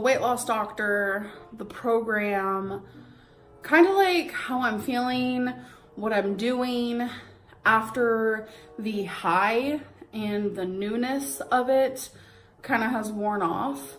Weight loss doctor, the program, kind of like how I'm feeling, what I'm doing after the high and the newness of it kind of has worn off.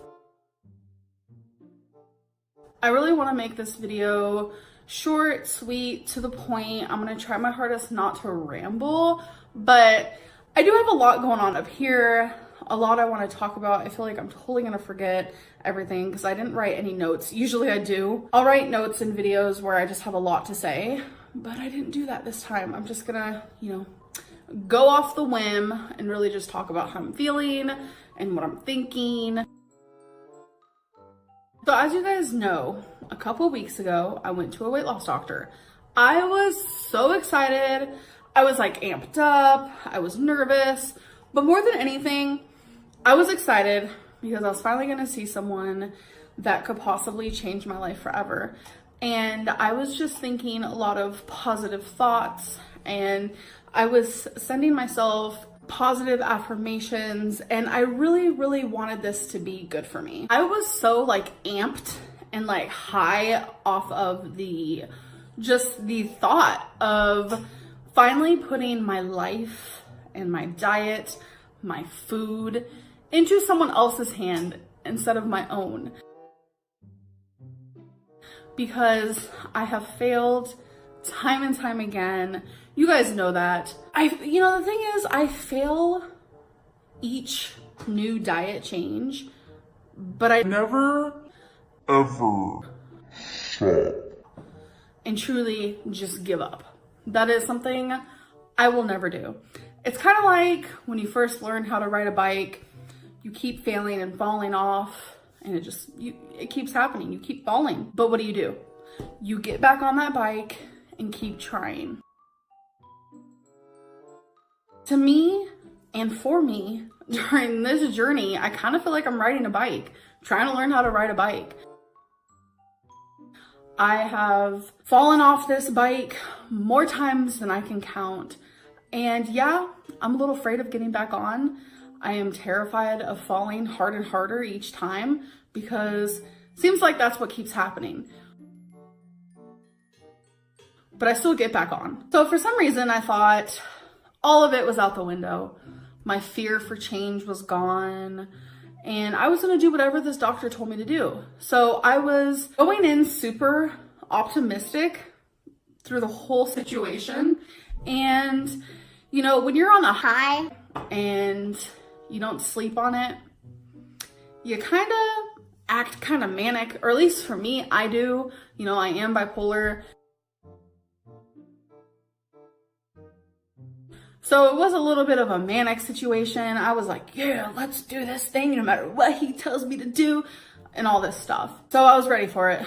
I really want to make this video short, sweet, to the point. I'm going to try my hardest not to ramble, but I do have a lot going on up here, a lot I want to talk about. I feel like I'm totally going to forget everything because I didn't write any notes. Usually I do. I'll write notes in videos where I just have a lot to say, but I didn't do that this time. I'm just gonna, go off the whim and really just talk about how I'm feeling and what I'm thinking. So as you guys know, a couple of weeks ago, I went to a weight loss doctor. I was so excited. I was like amped up. I was nervous, but more than anything, I was excited because I was finally gonna see someone that could possibly change my life forever. And I was just thinking a lot of positive thoughts, and I was sending myself positive affirmations, and I really, really wanted this to be good for me. I was so like amped and like high off of the thought of finally putting my life and my diet, my food into someone else's hand instead of my own. Because I have failed time and time again. You guys know that. The thing is, I fail each new diet change, but I never, ever stop and truly just give up. That is something I will never do. It's kind of like when you first learn how to ride a bike, you keep failing and falling off, and it keeps happening. You keep falling. But what do? You get back on that bike and keep trying. To me and for me, during this journey, I kind of feel like I'm riding a bike, trying to learn how to ride a bike. I have fallen off this bike more times than I can count. And yeah, I'm a little afraid of getting back on. I am terrified of falling hard and harder each time because it seems like that's what keeps happening. But I still get back on. So for some reason, I thought all of it was out the window. My fear for change was gone, and I was gonna do whatever this doctor told me to do. So I was going in super optimistic through the whole situation. And when you're on a high and you don't sleep on it, you kind of act kind of manic, or at least for me, I do. I am bipolar. So it was a little bit of a manic situation. I was like, yeah, let's do this thing no matter what he tells me to do and all this stuff. So I was ready for it.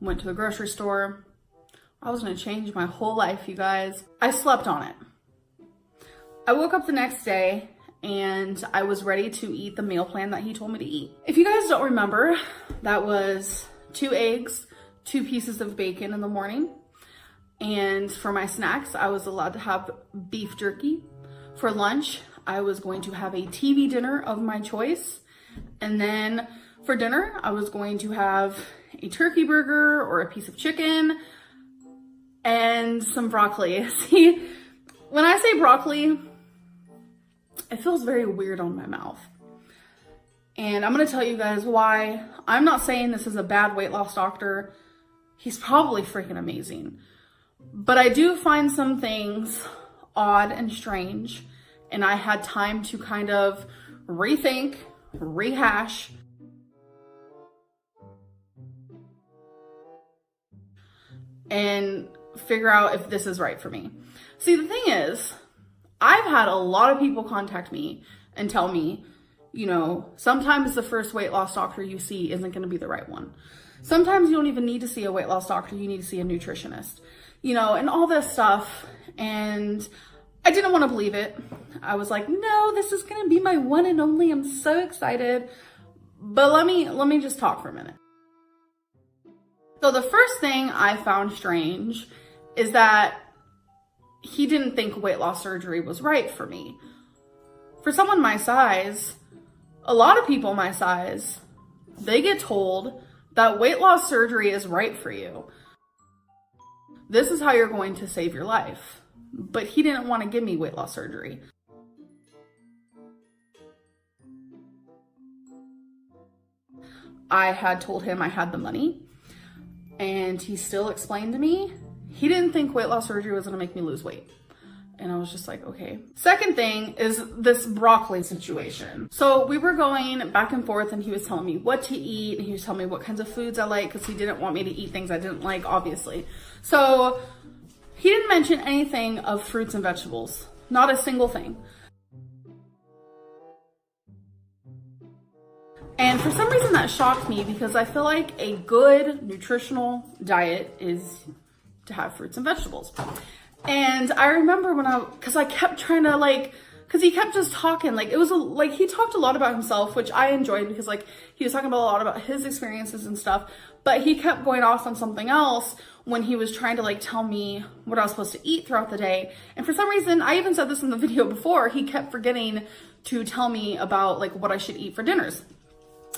Went to the grocery store. I was gonna change my whole life, you guys. I slept on it. I woke up the next day and I was ready to eat the meal plan that he told me to eat. If you guys don't remember, that was 2 eggs, 2 pieces of bacon in the morning. And for my snacks, I was allowed to have beef jerky. For lunch, I was going to have a TV dinner of my choice. And then for dinner, I was going to have a turkey burger or a piece of chicken and some broccoli. See, when I say broccoli, it feels very weird on my mouth. And I'm gonna tell you guys why. I'm not saying this is a bad weight loss doctor. He's probably freaking amazing. But I do find some things odd and strange, and I had time to kind of rethink, rehash, and figure out if this is right for me. See, the thing is, I've had a lot of people contact me and tell me, sometimes the first weight loss doctor you see isn't going to be the right one. Sometimes you don't even need to see a weight loss doctor. You need to see a nutritionist, and all this stuff. And I didn't want to believe it. I was like, no, this is going to be my one and only. I'm so excited. But let me just talk for a minute. So the first thing I found strange is that he didn't think weight loss surgery was right for me. For someone my size, a lot of people my size they get told that weight loss surgery is right for you. This is how you're going to save your life. But he didn't want to give me weight loss surgery. I had told him I had the money, and he still explained to me he didn't think weight loss surgery was gonna make me lose weight. And I was just like, okay. Second thing is this broccoli situation. So we were going back and forth, and he was telling me what to eat, and he was telling me what kinds of foods I like, because he didn't want me to eat things I didn't like, obviously. So he didn't mention anything of fruits and vegetables, not a single thing. And for some reason that shocked me, because I feel like a good nutritional diet is to have fruits and vegetables. And I remember because I kept trying to because he kept just talking, it was he talked a lot about himself, which I enjoyed, because he was talking about a lot about his experiences and stuff, but he kept going off on something else when he was trying to tell me what I was supposed to eat throughout the day. And for some reason, I even said this in the video before, he kept forgetting to tell me about what I should eat for dinners.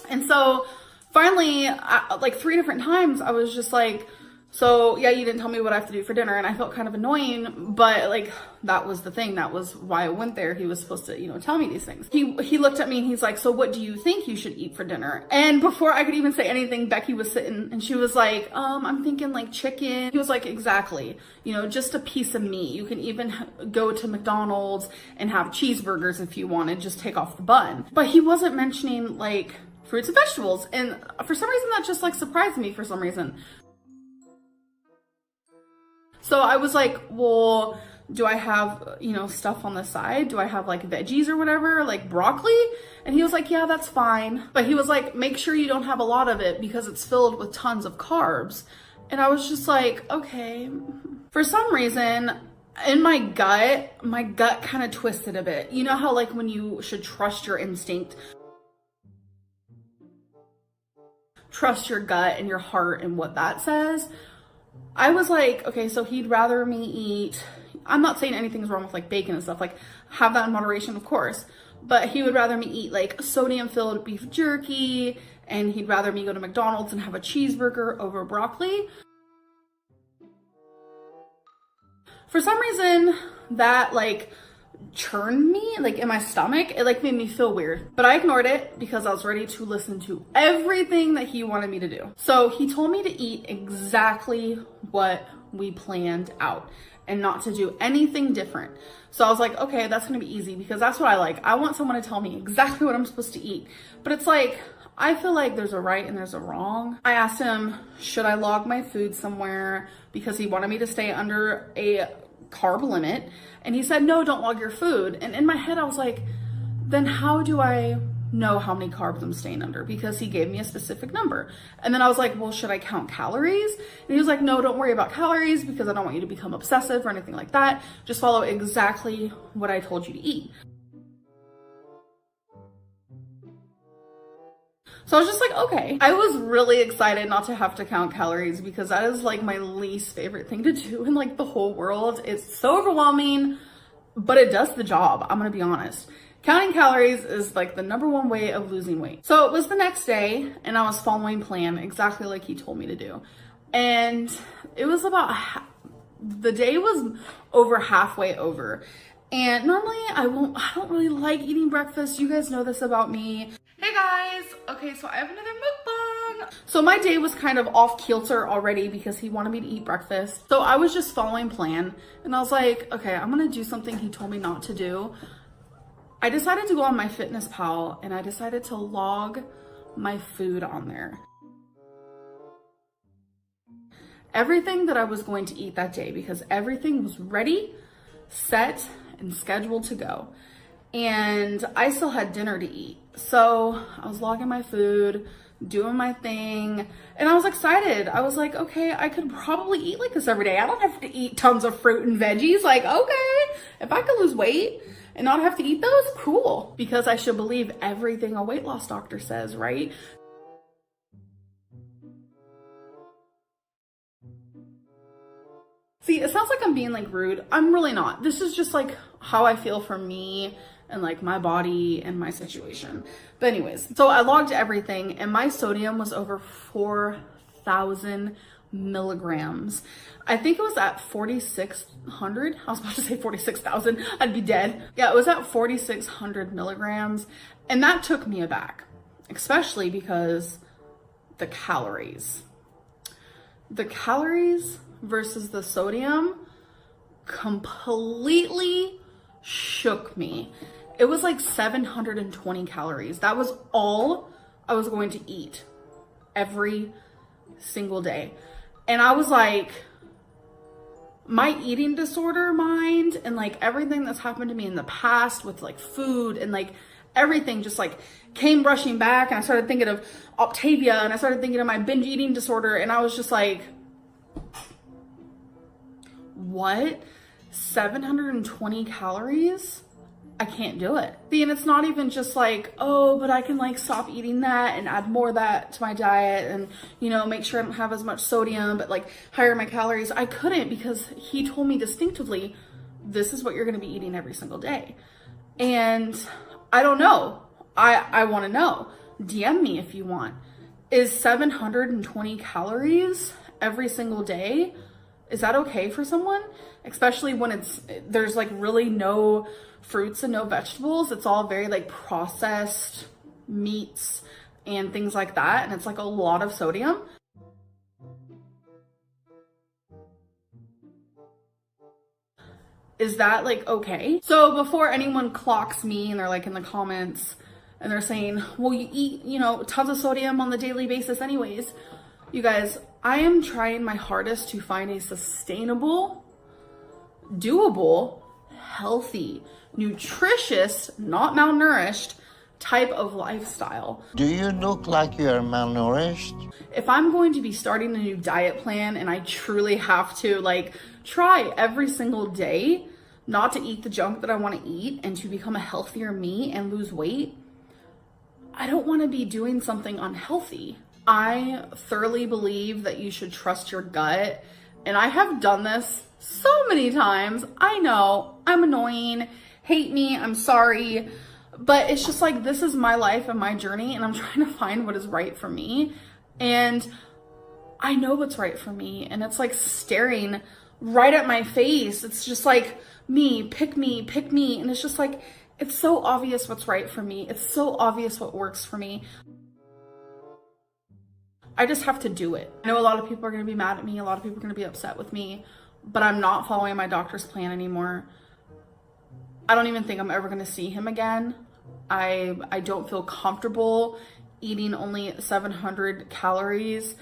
And so finally, 3 different times, I was just like, so yeah, you didn't tell me what I have to do for dinner. And I felt kind of annoying, but that was the thing. That was why I went there. He was supposed to, tell me these things. He looked at me and he's like, so what do you think you should eat for dinner? And before I could even say anything, Becky was sitting and she was like, I'm thinking chicken. He was like, exactly, just a piece of meat. You can even go to McDonald's and have cheeseburgers if you wanted, just take off the bun. But he wasn't mentioning fruits and vegetables. And for some reason that just surprised me for some reason. So I was like, well, do I have, stuff on the side? Do I have veggies or whatever, broccoli? And he was like, yeah, that's fine. But he was like, make sure you don't have a lot of it because it's filled with tons of carbs. And I was just like, okay. For some reason, in my gut kind of twisted a bit. You know how when you should trust your instinct, trust your gut and your heart and what that says. I was like, okay, so he'd rather me eat, I'm not saying anything's wrong with bacon and stuff, have that in moderation, of course, but he would rather me eat sodium filled beef jerky, and he'd rather me go to McDonald's and have a cheeseburger over broccoli. For some reason that churned me in my stomach. It made me feel weird, but I ignored it because I was ready to listen to everything that he wanted me to do. So he told me to eat exactly what we planned out and not to do anything different. So I was like, okay, that's gonna be easy because that's what I like. I want someone to tell me exactly what I'm supposed to eat. But it's I feel like there's a right and there's a wrong. I asked him, should I log my food somewhere, because he wanted me to stay under a carb limit, and he said, no, don't log your food. And in my head I was like, then how do I know how many carbs I'm staying under? Because he gave me a specific number. And then I was like, well, should I count calories? And he was like, no, don't worry about calories, because I don't want you to become obsessive or anything like that. Just follow exactly what I told you to eat. So I was just like, okay. I was really excited not to have to count calories, because that is my least favorite thing to do in the whole world. It's so overwhelming, but it does the job. I'm gonna be honest. Counting calories is the #1 way of losing weight. So it was the next day, and I was following plan exactly like he told me to do. And it was the day was over halfway over. And normally I don't really like eating breakfast. You guys know this about me. Hey guys, okay, so I have another mukbang. So my day was kind of off kilter already because he wanted me to eat breakfast. So I was just following plan, and I was like, okay, I'm gonna do something he told me not to do. I decided to go on MyFitnessPal, and I decided to log my food on there. Everything that I was going to eat that day, because everything was ready, set, and scheduled to go. And I still had dinner to eat. So I was logging my food, doing my thing, and I was excited. I was like, okay, I could probably eat like this every day. I don't have to eat tons of fruit and veggies. Okay, if I could lose weight and not have to eat those, cool. Because I should believe everything a weight loss doctor says, right? See, it sounds like I'm being rude. I'm really not. This is just how I feel for me and like my body and my situation. But anyways, so I logged everything and my sodium was over 4,000 milligrams. I think it was at 4,600. I was about to say 46,000. I'd be dead. Yeah, it was at 4,600 milligrams. And that took me aback, especially because the calories. The calories versus the sodium completely shook me. It was like 720 calories. That was all I was going to eat every single day. And I was like, my eating disorder mind and like everything that's happened to me in the past with like food and like everything just like came rushing back. And I started thinking of Optavia and I started thinking of my binge eating disorder. And I was just like, what? 720 calories? I can't do it. And it's not even just like, oh, but I can like stop eating that and add more of that to my diet and, you know, make sure I don't have as much sodium, but like higher my calories. I couldn't because he told me distinctively, this is what you're going to be eating every single day. And I don't know. I want to know. DM me if you want. Is 720 calories every single day? Is that okay for someone? Especially when there's like really no fruits and no vegetables. It's all very like processed meats and things like that. And it's like a lot of sodium. Is that like okay? So before anyone clocks me and they're like in the comments and they're saying, well, you eat, you know, tons of sodium on the daily basis anyways. You guys, I am trying my hardest to find a sustainable, doable, healthy, nutritious, not malnourished type of lifestyle. Do you look like you're malnourished? If I'm going to be starting a new diet plan and I truly have to like try every single day not to eat the junk that I want to eat and to become a healthier me and lose weight, I don't want to be doing something unhealthy. I thoroughly believe that you should trust your gut. And I have done this so many times. I know I'm annoying, hate me, I'm sorry. But it's just like, this is my life and my journey, and I'm trying to find what is right for me. And I know what's right for me. And it's like staring right at my face. It's just like, me, pick me, pick me. And it's just like, it's so obvious what's right for me. It's so obvious what works for me. I just have to do it. I know a lot of people are going to be mad at me. A lot of people are going to be upset with me, but I'm not following my doctor's plan anymore. I don't even think I'm ever going to see him again. I don't feel comfortable eating only 700 calories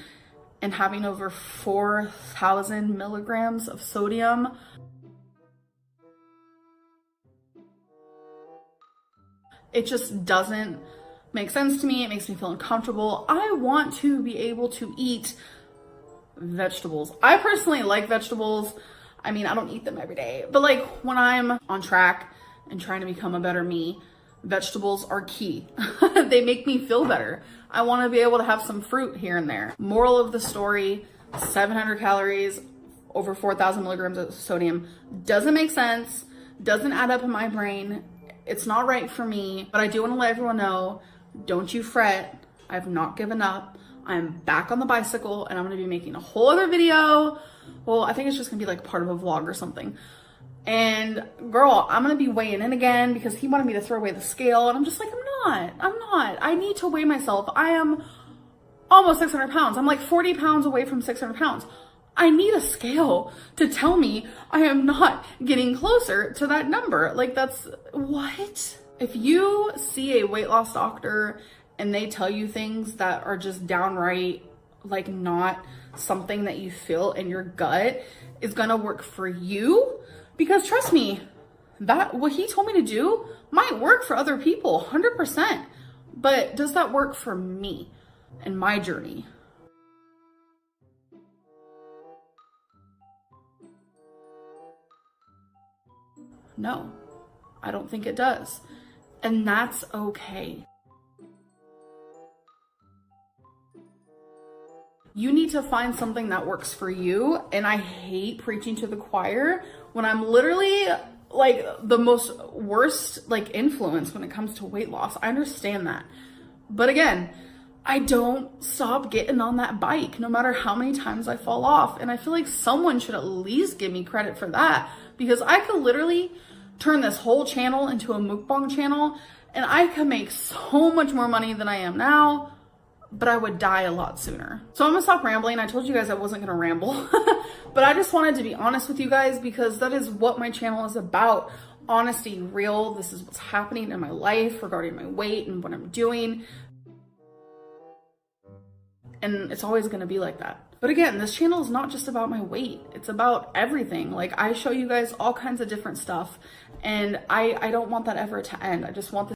and having over 4,000 milligrams of sodium. It just doesn't make sense to me. It makes me feel uncomfortable. I want to be able to eat vegetables. I personally like vegetables. I mean, I don't eat them every day, but like when I'm on track and trying to become a better me, vegetables are key. They make me feel better. I want to be able to have some fruit here and there. Moral of the story, 700 calories, over 4,000 milligrams of sodium doesn't make sense, doesn't add up in my brain. It's not right for me, but I do want to let everyone know, don't you fret. I've not given up. I'm back on the bicycle and I'm going to be making a whole other video. Well, I think it's just going to be like part of a vlog or something. And girl, I'm going to be weighing in again because he wanted me to throw away the scale. And I'm just like, I'm not. I need to weigh myself. I am almost 600 pounds. I'm like 40 pounds away from 600 pounds. I need a scale to tell me I am not getting closer to that number. Like that's what? If you see a weight loss doctor and they tell you things that are just downright like not something that you feel in your gut is gonna work for you, because trust me, that what he told me to do might work for other people 100%, but does that work for me and my journey? No, I don't think it does. And that's okay. You need to find something that works for you. And I hate preaching to the choir when I'm literally like the most worst like influence when it comes to weight loss. I understand that. But again, I don't stop getting on that bike no matter how many times I fall off. And I feel like someone should at least give me credit for that, because I could literally turn this whole channel into a mukbang channel and I could make so much more money than I am now, but I would die a lot sooner. So I'm gonna stop rambling. I told you guys I wasn't gonna ramble, but I just wanted to be honest with you guys because that is what my channel is about. Honesty, real. This is what's happening in my life regarding my weight and what I'm doing. And it's always gonna be like that. But again, this channel is not just about my weight. It's about everything. Like I show you guys all kinds of different stuff, and I don't want that ever to end. I just want this